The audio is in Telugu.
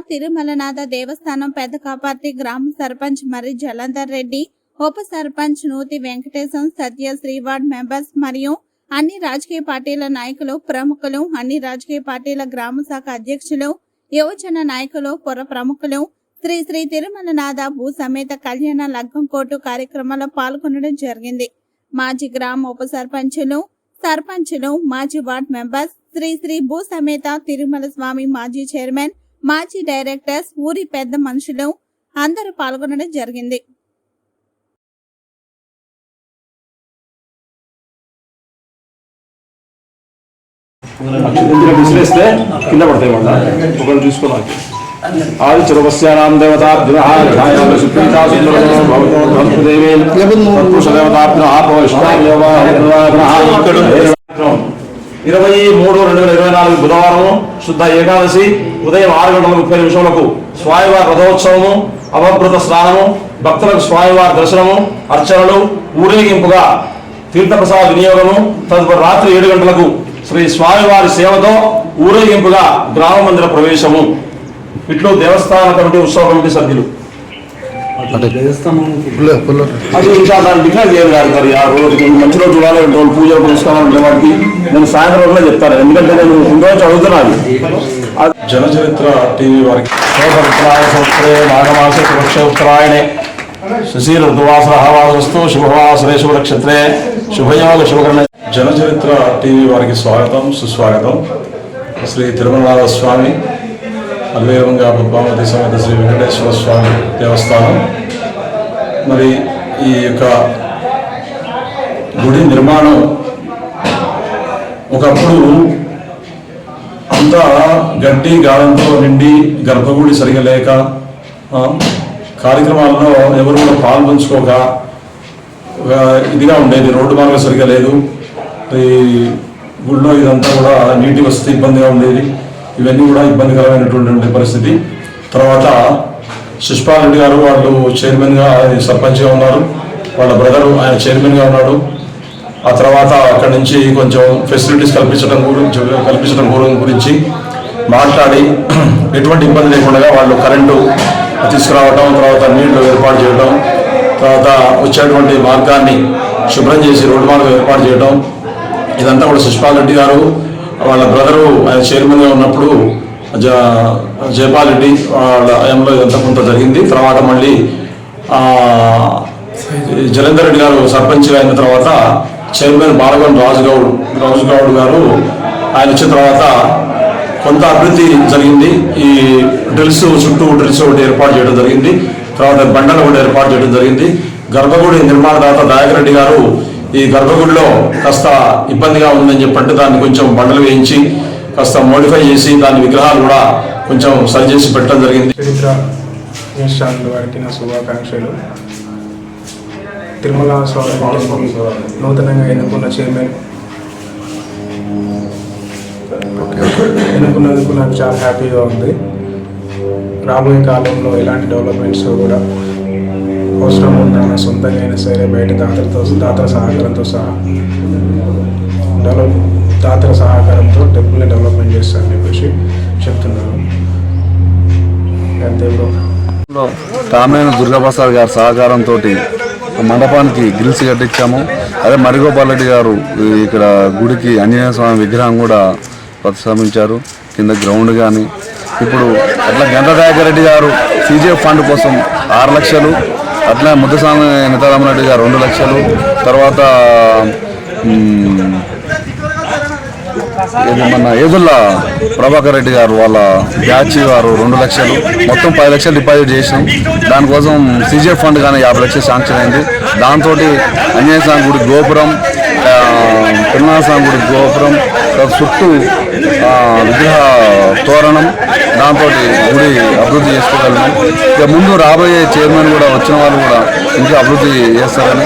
తిరుమలనాథ దేవస్థానం పెద్దకాపర్తి గ్రామ సర్పంచ్ మరి జలంధర్ రెడ్డి, ఉప సర్పంచ్ నూతి వెంకటేశం, సత్యశ్రీ వార్డ్ మెంబర్స్ మరియు అన్ని రాజకీయ పార్టీల నాయకులు, ప్రముఖులు, అన్ని రాజకీయ పార్టీల గ్రామ శాఖ అధ్యక్షులు, యువజన నాయకులు, పుర ప్రముఖులు శ్రీ శ్రీ తిరుమలనాథ భూ సమేత కళ్యాణ లగ్గం కోర్టు కార్యక్రమంలో పాల్గొనడం జరిగింది. మాజీ గ్రామ ఉప సర్పంచులు, మాజీ వార్డ్ మెంబర్స్, శ్రీ శ్రీ భూ సమేత తిరుమల స్వామి మాజీ చైర్మన్, మాజీ డైరెక్టర్స్, ఊరి పెద్ద మనుషులు అందరూ పాల్గొనడం జరిగింది. కింద పడతాయి ఒకరు చూసుకోవాలి. ఆది చిరవస్యానాం దేవతాభ్యః ధ్యాయామ సుప్రీతా సుందరో భవతోదేవేభ్యః 23/2024 బుధవారం శుద్ధ ఏకాదశి ఉదయం 6:30 స్వామివారి రథోత్సవము, అవభృత స్నానము, భక్తులకు స్వామివారి దర్శనము, అర్చనలు, ఊరేగింపుగా తీర్థప్రసాద వినియోగము, తదుపరి రాత్రి 7 గంటలకు శ్రీ స్వామివారి సేవతో ఊరేగింపుగా గ్రామ మందిర ప్రవేశము. ఇట్లు దేవస్థాన కమిటీ, ఉత్సవ కమిటీ సభ్యులు. అది ఇంకా దాన్ని డిక్లేర్ చేయగలుగుతారు. ఆ రోజు మంచి రోజు చూడాలి, పూజలు పురస్కారాలు వాటికి నేను సాయంత్రం రోజులో చెప్తాను. ఎందుకంటే నేను ఇంకో చదువుతున్నాను. జనచరిత్ర టీవీ వారికి నాగమాస ఉత్తరాయణే శశీర ఋతువాసరస్తు శుభవాసరే శుభ నక్షత్రే శుభయోగ శుభకరణ. జనచరిత్ర టీవీ వారికి స్వాగతం, సుస్వాగతం. శ్రీ తిరుమలనాథ స్వామి అల్వేరంగా పద్మావతి సమేత శ్రీ వెంకటేశ్వర స్వామి దేవస్థానం. మరి ఈ యొక్క గుడి నిర్మాణం ఒకప్పుడు అంతా గడ్డి గాలంతో నిండి, గర్భగుడి సరిగా లేక, కార్యక్రమాల్లో ఎవరు కూడా పాల్పంచుకోక ఇదిగా ఉండేది. రోడ్డు మార్గం సరిగా లేదు. ఈ గుడిలో ఇదంతా కూడా నీటి వసతి ఇబ్బందిగా ఉండేది. ఇవన్నీ కూడా ఇబ్బందికరమైనటువంటి పరిస్థితి. తర్వాత సుష్పాల్ రెడ్డి గారు వాళ్ళు చైర్మన్గా, సర్పంచ్గా ఉన్నారు. వాళ్ళ బ్రదరు ఆయన చైర్మన్గా ఉన్నాడు. ఆ తర్వాత అక్కడి నుంచి కొంచెం ఫెసిలిటీస్ కల్పించడం గురించి మాట్లాడి ఎటువంటి ఇబ్బంది లేకుండా వాళ్ళు కరెంటు తీసుకురావడం, తర్వాత నీళ్లు ఏర్పాటు చేయడం, తర్వాత వచ్చేటువంటి మార్గాన్ని శుభ్రం చేసి రోడ్డు మార్గం ఏర్పాటు చేయడం, ఇదంతా కూడా సుష్పాల్ రెడ్డి గారు వాళ్ళ బ్రదరు ఆయన చైర్మన్గా ఉన్నప్పుడు జయపాల్ రెడ్డి వాళ్ళ హయాంలో ఇదంతా కొంత జరిగింది. తర్వాత మళ్ళీ జలంధర్ రెడ్డి గారు సర్పంచ్గా అయిన తర్వాత చైర్మన్ బాలగొండ రాజుగౌడ్ గారు ఆయన వచ్చిన తర్వాత కొంత అభివృద్ధి జరిగింది. ఈ చుట్టూ డ్రిల్స్ ఒకటి ఏర్పాటు చేయడం జరిగింది. తర్వాత బండలు ఒకటి ఏర్పాటు చేయడం జరిగింది. గర్భగుడి నిర్మాణదాత దయాకర్ రెడ్డి గారు ఈ గర్భగుడిలో కాస్త ఇబ్బందిగా ఉందని చెప్పంటే దాన్ని కొంచెం బండలు వేయించి కాస్త మోడిఫై చేసి దాని విగ్రహాలు కూడా కొంచెం సరి చేసి పెట్టడం జరిగింది. చరిత్ర న్యూస్ ఛానల్ వారికి నా శుభాకాంక్షలు. తిరుమల స్వామి నూతనంగా ఎన్నుకున్న చైర్మన్ ఎన్నుకున్నందుకు నాకు చాలా హ్యాపీగా ఉంది. రాబోయే కాలంలో ఎలాంటి డెవలప్మెంట్స్ కూడా అవసరం ఉన్న సొంతంగా అయినా సరే బయట దాతల సహకారంతో టెంపుల్ని డెవలప్మెంట్ చేస్తారని చెప్పేసి చెప్తున్నాను. అంతే బ్రో. తామేన దుర్గాప్రసాద్ గారి సహకారంతో మండపానికి గ్రిల్స్ కట్టించాము. అదే మరిగోపాల్ రెడ్డి గారు ఇక్కడ గుడికి ఆంజనేయ స్వామి విగ్రహం కూడా ప్రతిష్ఠాపించారు. కింద గ్రౌండ్ కానీ ఇప్పుడు అట్లా గంట దయాకర్ రెడ్డి గారు CGF ఫండ్ కోసం 6 లక్షలు, అట్లా ముద్దస్వామి నితారామరెడ్డి గారు 2 లక్షలు, తర్వాత మన ఏదుల్లా ప్రభాకర్ రెడ్డి గారు వాళ్ళ బ్యాచ్ వారు 2 లక్షలు, మొత్తం 10 లక్షలు డిపాజిట్ చేసినాం. దానికోసం CGF ఫండ్ కానీ 50 లక్షలు శాంక్షన్ అయింది. దాంతో ఆంజనేయ స్వామి గుడి గోపురం, తిరుమల స్వామి గుడి గోపురం చుట్టూ విగ్రహ తోరణం, దాంతో గుడి అభివృద్ధి చేసుకోగలను. ఇక ముందు రాబోయే చైర్మన్ కూడా వచ్చిన వాళ్ళు కూడా ఇంకా అభివృద్ధి చేస్తారని